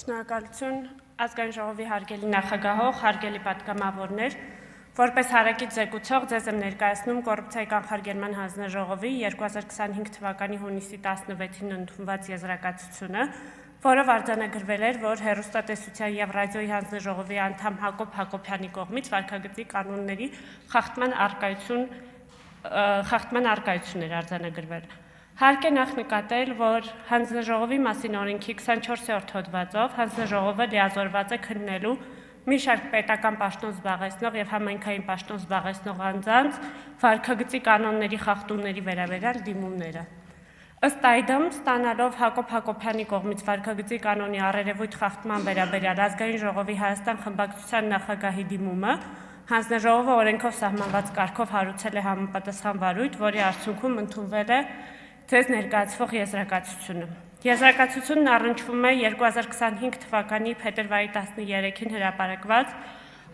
Շնորհակալություն ազգային ժողովի հարգելի նախագահող, հարգելի պատգամավորներ, որպես հարակից զեկուցող ձեզ եմ ներկայացնում կոռուպցիայի կանխարգելման հանձնաժողովի 2025 թվականի հունիսի 16-ին ընդունված եզրակացությունը, որով արձանագրվել էր, որ հեռուստատեսության եւ ռադիոյի հանձնաժողովի անդամ Հակոբ Հակոբյանի կողմից վարքագծի կանոնների խախտման առկայություն էր արձանագրվել։ Հարկ է նախ նկատել, որ հանձնաժողովի մասին օրենքի 24-րդ հոդվածով հանձնաժողովը լիազորված է քննելու մի շարք պետական պաշտոն զբաղեցնող եւ համայնքային պաշտոն զբաղեցնող անձանց վարքագծի կանոնների խախտումների վերաբերյալ դիմումները։ Ըստ այդմ, ստանալով Հակոբ Հակոբյանի կողմից վարքագծի կանոնի առերևույթ խախտման վերաբերյալ ազգային ժողովի Հայաստան խմբակցության նախագահի դիմումը, հանձնաժողովը օրենքով սահմանված կարգով հարուցել է համապատասխան վարույթ, որի արդյունքում ընդունվել է ձեզ ներկայացվող եզրակացությունը։ Եզրակացությունն առնչվում է 2025 թվականի փետրվարի 13-ին հրապարակված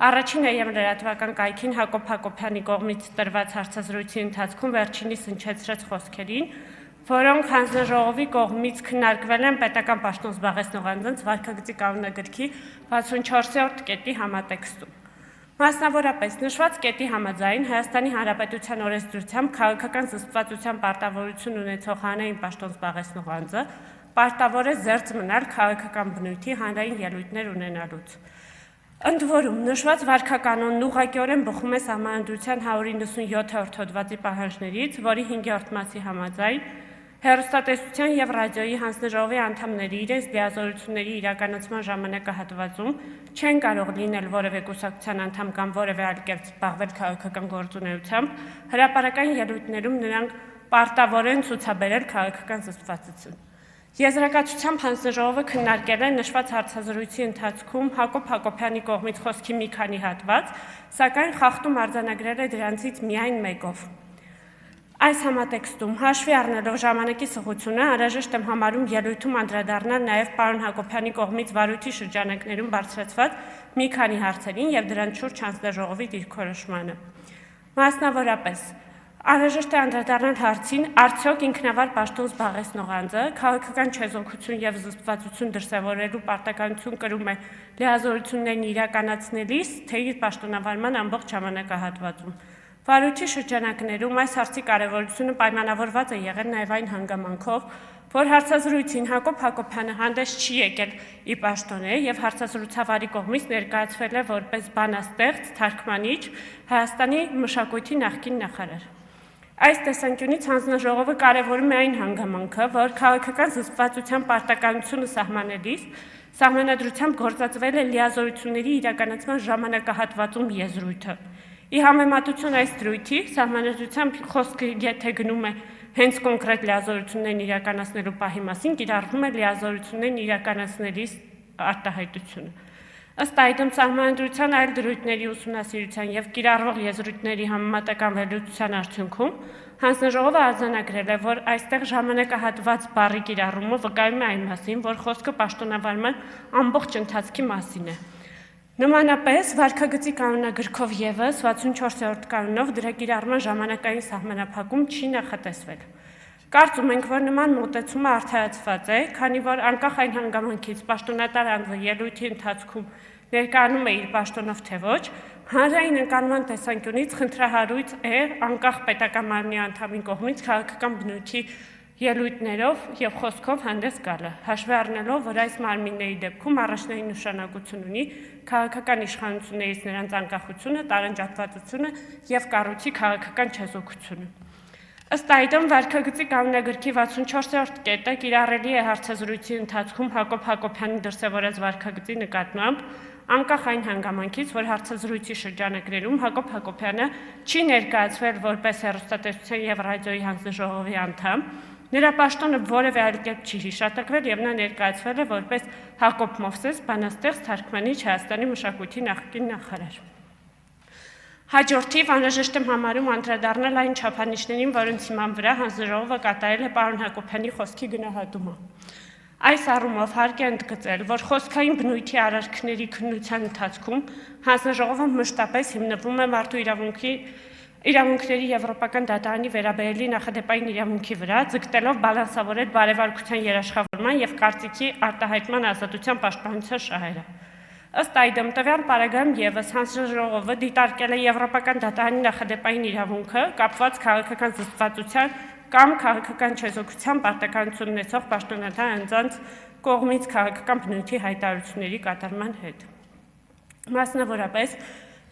առաջին եմ լրատվական կայքին Հակոբ Հակոբյանի կողմից տրված հարցազրույցի ընթացքում վերջինիս հնչեցրած խոսքերին, որոնք հանձնաժողովի կողմից քննարկվել են պետական պաշտոն զբաղեցնող անձանց վարքագծի կանոնագրքի 64-րդ կետի համատեքստում։ Մասնավորապես նշված կետի համաձայն Հայաստանի Հանրապետության օրենսդրությամբ քաղաքական զսպվածության պարտավորություն ունեցող հանրային պաշտոն զբաղեցնող անձը պարտավոր է զերծ մնալ քաղաքական բնույթի հանրային ելույթներ ունենալուց։ Ընդ որում, նշված վարքականոնն ուղղակիորեն բխում է Սահմանադրության 197-րդ հոդվածի պահանջներից, որի 5-րդ մասի համաձայն հեռուստատեսության եւ ռադիոյի հանձնաժողովի անդամները իրենց լիազորությունների իրականացման ժամանակահատվածում չեն կարող լինել որևէ կուսակցության անդամ կամ որևէ այլ կերպ զբաղվել քաղաքական գործունեությամբ, հրապարակային ելույթներում նրանք պարտավոր են ցուցաբերել քաղաքական զսպվածություն։ Եզրակացությամբ հանձնաժողովը քննարկել է նշված հարցազրույցի ընթացքում Հակոբ Հակոբյանի կողմից խոսքի մի քանի հատված, սակայն խախտում արձանագրել է դրանցից միայն մեկով։ Այս համատեքստում հաշվի առնելով ժամանակի սղությունը անհրաժեշտ եմ համարում ելույթում անդրադառնալ նաև պարոն Հակոբյանի կողմից վարույթի շրջանակներում բարձրացված մի քանի հարցերին եւ դրանց շուրջ հանձնաժողովի դիրքորոշմանը։ Մասնավորապես, անհրաժեշտ է անդրադառնալ հարցին, արդյոք ինքնավար պաշտոն զբաղեցնող անձը քաղաքական չեզոքություն եւ զսպվածություն դրսեւորելու պարտականություն կրում է լիազորություններն իրականացնելիս, թե իր պաշտոնավարման ամբողջ ժամանակահատվածում։ Վարույթի շրջանակներում այս հարցի կարևորությունը պայմանավորված է եղել նաև այն հանգամանքով, որ հարցազրույցին Հակոբ Հակոբյանը հանդես չի եկել ի պաշտոնե եւ հարցազրույցավարի կողմից ներկայացվել է որպես բանաստեղծ, թարգմանիչ, Հայաստանի մշակույթի նախկին նախարար։ Այս տեսանկյունից հանձնաժողովը կարևորում է այն հանգամանքը, որ քաղաքական զսպվածության պարտականությունը սահմանելիս Սահմանադրությամբ գործածվել է լիազորությունների իրականացման ժամանակահատվածում եզրույթը։ Ի համեմատություն այս դրույթի, Սահմանադրությամբ խոսքը եթե գնում է հենց կոնկրետ լիազորություններն իրականացնելու պահի մասին, կիրառվում է լիազորություններն իրականացնելիս արտահայտությունը։ Ըստ այդմ Սահմանադրության այլ դրույթների ուսումնասիրության եւ կիրառվող եզրույթների համեմատական վերլուծության արդյունքում հանձնաժողովը արձանագրել է, որ այստեղ ժամանակահատված բառի կիրառումը վկայում է այն մասին, որ խոսքը պաշտոնավարման ամբողջ ընթացքի մասին է։ Նմանապես վարքագծի կանոնագրքով եւս 64-րդ կանոնով դրա կիրառման ժամանակային սահմանափակում չի նախատեսվել։ Կարծում ենք, որ նման մոտեցումը արդարացված է, քանի որ անկախ այն հանգամանքից պաշտոնատար անձը ելույթի ընթացքում ներկայանում է իր պաշտոնով թե ոչ, հանրային ընկալման տեսանկյունից խնդրահարույց է անկախ պետական մարմնի անդամի կողմից քաղաքական բնույթի ելույթներով եւ խոսքով հանդես գալը, հաշվի առնելով, որ այս մարմինների դեպքում առաջնային նշանակություն ունի քաղաքական իշխանություններից նրանց անկախությունը, տարանջատվածությունը եւ կառույցի քաղաքական չեզոքությունը։ Ըստ այդմ վարքագծի կանոնագրքի 64-րդ կետը կիրառելի է հարցազրույցի ընթացքում Հակոբ Հակոբյանի դրսևորած վարքագծի նկատմամբ, անկախ այն հանգամանքից, որ հարցազրույցի շրջանակներում Հակոբ Հակոբյանը չի ներկայացվել որպես հեռուստատեսության եւ ռադիոյի հանձնաժողովի անդամ, նրա պաշտոնը որևէ այլ կերպ չի հիշատակվել եւ նա ներկայացվել է որպես Հակոբ Մովսես, բանաստեղծ, թարգմանիչ, Հայաստանի մշակույթի նախկին նախարար։ Հաջորդիվ անհրաժեշտ եմ համարում անդրադառնալ այն չափանիշներին, որոնց հիման վրա հանձնաժողովը կատարել է պարոն Հակոբյանի խոսքի գնահատումը։ Այս առումով հարկ է ընդգծել, որ խոսքային բնույթի արարքների քննության ընթացքում հանձնաժողովը մշտապես հիմնվում է մարդու իրավունքի իրավունքների եվրոպական դատարանի վերաբերելի նախադեպային իրավունքի վրա, ձգտելով բալանսավորել բարևարկության երաշխավորման և կարծիքի արտահայտման ազատության պաշտպանության շահերը։ Ըստ այդմ, տվյալ պարագայում ևս հանձնաժողովը դիտարկել է եվրոպական դատարանի նախադեպային իրավունքը կապված քաղաքական զսպվածության կամ քաղաքական չեզոքության պարտականություն ունեցող պաշտոնատար անձանց կողմից քաղաքական բնույթի հայտարարությունների կատարման հետ։ Մասնավորապես,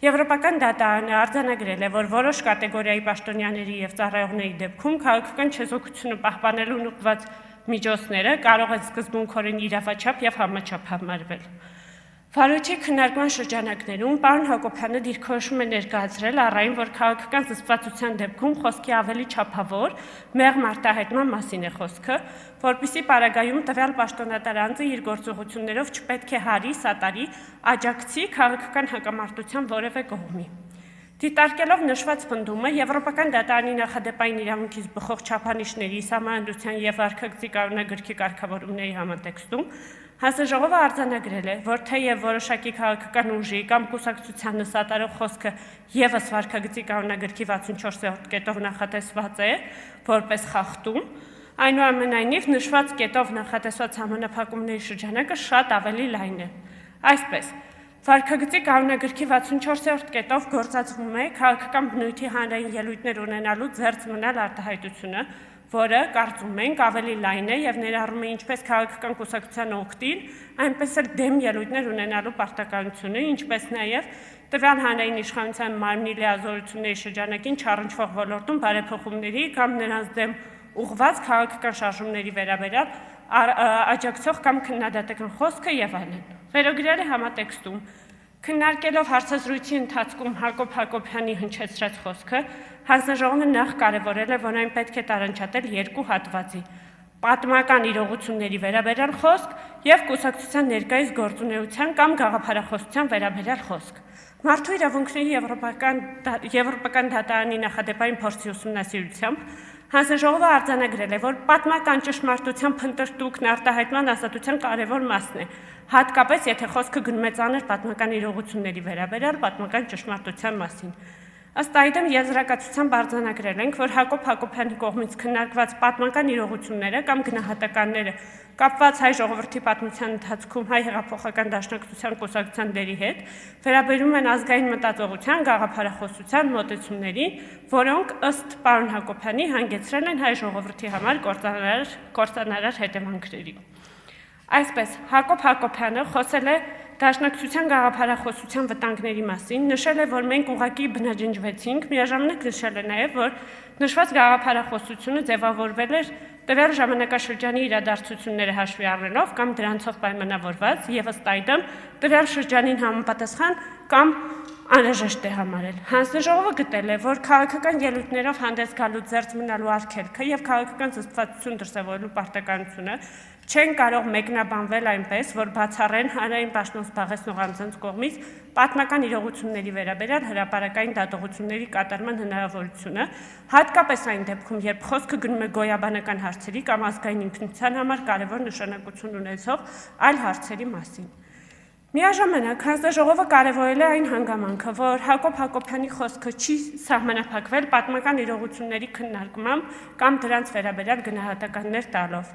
Եվրոպական դատարանը արձանագրել է, որ որոշ կատեգորիայի պաշտոնյաների և ծառայողների դեպքում քաղաքական չեզոքությունը պահպանելուն ուղղված միջոցները կարող են սկզբունքորեն իրավաչափ և համաչափ համարվել։ Վարույթի քննարկման շրջանակներում պարոն Հակոբյանը դիրքորոշում է ներկայացրել առ այն, որ քաղաքական զսպվածության դեպքում խոսքի ավելի չափավոր մեղմ արտահայտման մասին է խոսքը, որպեսզի պարագայում տվյալ պաշտոնատար անձը իր գործողություններով չպետք է հարի, սատարի, աջակցի քաղաքական հակամարտության որևէ կողմի։ Դիտարկելով նշված պնդումը, Եվրոպական դատարանի նախադեպային իրավունքից բխող չափանիշների, սահմանադրության և վարքագծի կանոնագրքի կարգավորումների համատեքստում հանձնաժողովը արձանագրել է, որ թեև որոշակի քաղաքական ուժի կամ կուսակցությանը սատարող խոսքը ևս վարքագծի կանոնագրքի 64-րդ կետով նախատեսված է որպես խախտում, այնուամենայնիվ նշված կետով նախատեսված սահմանափակումների շրջանակը շատ ավելի լայն է։ Այսպես, վարքագծի կանոնագրքի 64-րդ կետով գործածվում է քաղաքական բնույթի հանրային ելույթներ ունենալու ձեռք մնալ արտահայտությունը, որը կարծում ենք ավելի լայն է և ներառում է ինչպես քաղաքական կուսակցության օգտին, այնպես էլ դեմ ելույթներ ունենալու պարտականությունը, ինչպես նաև տվյալ հանրային իշխանության մարմնի լիազորությունների շրջանակին չառնչվող ոլորտում բարեփոխումների կամ նրանց դեմ ուղղված քաղաքական շարժումների վերաբերյալ աջակցող կամ քննադատական խոսքը և այլն։ Վերագրյալի համատեքստում քննարկելով հարցազրույցի ընթացքում Հակոբ Հակոբյանի հնչեցրած խոսքը, հանձնաժողովը նախ կարևորել է, որ այն պետք է տարանջատել երկու հատվածի՝ պատմական իրողությունների վերաբերյալ խոսք և կուսակցության ներկայիս գործունեության կամ գաղափարախոսության վերաբերյալ խոսք։ Մարդու իրավունքների Եվրոպական դատարանի նախադեպային փորձի ուսումնասիրությամբ հանձնաժողովը արձանագրել է, որ պատմական ճշմարտության փնտրտուքն արտահայտման ազատության կարևոր մասն է, հատկապես եթե խոսքը գնում է ծանր պատմական իրողությունների վերաբերյալ պատմական ճշմարտության մասին։ Ըստ այդմ եզրակացությամբ արձանագրել ենք, որ Հակոբ Հակոբյանի կողմից քննարկված պատմական իրողությունները կամ գնահատականները կապված հայ ժողովրդի պատմության ընթացքում հայ հեղափոխական դաշնակցության կուսակցության դերի հետ վերաբերում են ազգային մտածողության, գաղափարախոսության մոտեցումներին, որոնք ըստ պարոն Հակոբյանի հանգեցրել են հայ ժողովրդի համար կործանարար հետևանքների։ Այսպես, Հակոբ Հակոբյանը խոսել է դաշնակցության գաղափարախոսության վտանգների մասին, նշել է, որ մենք ուղղակի բնաջնջվեցինք, միաժամանակ նշել է նաև, որ նշված գաղափարախոսությունը ձևավորվել էր տվյալ ժամանակաշրջանի իրադարձությունները հաշվի առնելով կամ դրանցով պայմանավորված և ըստ այդմ տվյալ շրջանին համապատասխան կամ անհրաժեշտ է համարել։ Հանձնաժողովը գտել է, որ քաղաքական ելույթներով հանդես գալու ձեռք մնալու արգելքը և քաղաքական զսպվածություն դրսևորելու պարտականությունը չեն կարող մեկնաբանվել այնպես, որ բացառեն հանրային պաշտոն զբաղեցնող անձանց կողմից պատմական իրողությունների վերաբերյալ հրապարակային դատողությունների կատարման հնարավորությունը, հատկապես այն դեպքում, երբ խոսքը գնում է գոյաբանական հարցերի կամ ազգային ինքնության համար կարևոր նշանակություն ունեցող այլ հարցերի մասին։ Միաժամանակ հանձնաժողովը կարևորել է այն հանգամանքը, որ Հակոբ Հակոբյանի խոսքը չի սահմանափակվել պատմական իրողությունների քննարկմամբ կամ դրանց վերաբերյալ գնահատականներ տալով։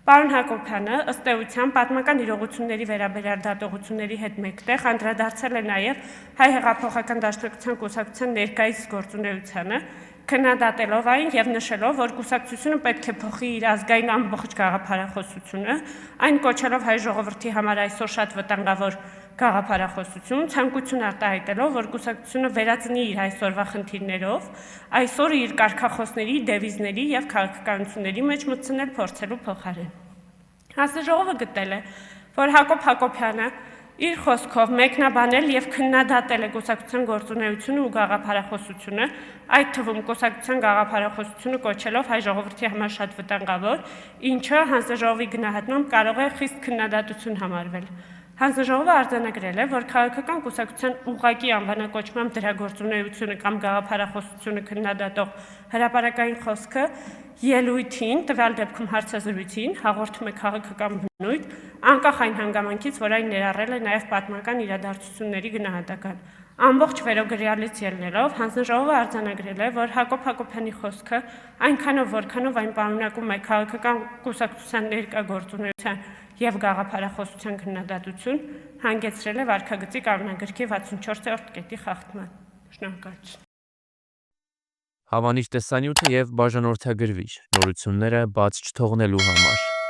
Պարոն Հակոբյանը ըստ էության պատմական իրողությունների վերաբերյալ դատողությունների հետ մեկտեղ անդրադարձել է նաև հայ հեղափոխական դաշնակցության կուսակցության ներկայիս գործունեությանը, քննադատելով այն և նշելով, որ կուսակցությունը պետք է փոխի իր ազգային ամբողջ գաղափարախոսությունը, այն կոչելով հայ ժողովրդի համար այսօր շատ վտանգավոր գաղափարախոսություն, ցանկություն արտահայտելով, որ կուսակցությունը վերածնի իր այսօրվա խնդիրներով, այսօր իր կարգախոսների, դևիզների և քաղաքականությունների մեջ մտցնել փորձելու փոխարեն։ Հանձնաժողովը գտել է, որ Հակոբ Հակոբյանը իր խոսքով մեկնաբանել և քննադատել է կուսակցության գործունեությունը ու գաղափարախոսությունը, այդ թվում կուսակցության գաղափարախոսությունը կոչելով հայ ժողովրդի համար շատ վտանգավոր, ինչը հանձնաժողովի գնահատմամբ կարող է խիստ քննադատություն համարվել։ Հանձնաժողովը արձանագրել է, որ քաղաքական կուսակցության ուղղակի անվանակոչմամբ դրա գործունեությունը կամ գաղափարախոսությունը քննադատող հրապարակային խոսքը ելույթին, տվյալ դեպքում հարցազրույցին, հաղորդում է քաղաքական բնույթ, անկախ այն հանգամանքից, որ այն ներառել է նաև պատմական իրադարձությունների գնահատական։ Ամբողջ վերոգրյալից ելնելով հանձնաժողովը արձանագրել է, որ Հակոբ Հակոբյանի խոսքը այնքանով, որքանով այն պարունակում է քաղաքական կուսակցության ներկա գործունեության եւ գաղափարախոսության քննադատություն, հանգեցրել է վարքագծի կանոնագրքի 64-րդ կետի խախտման։ Շնորհակալություն։ Հավանիչ տեսանյութը եւ բաժանորդագրվիչ նորությունները բաց չթողնելու համար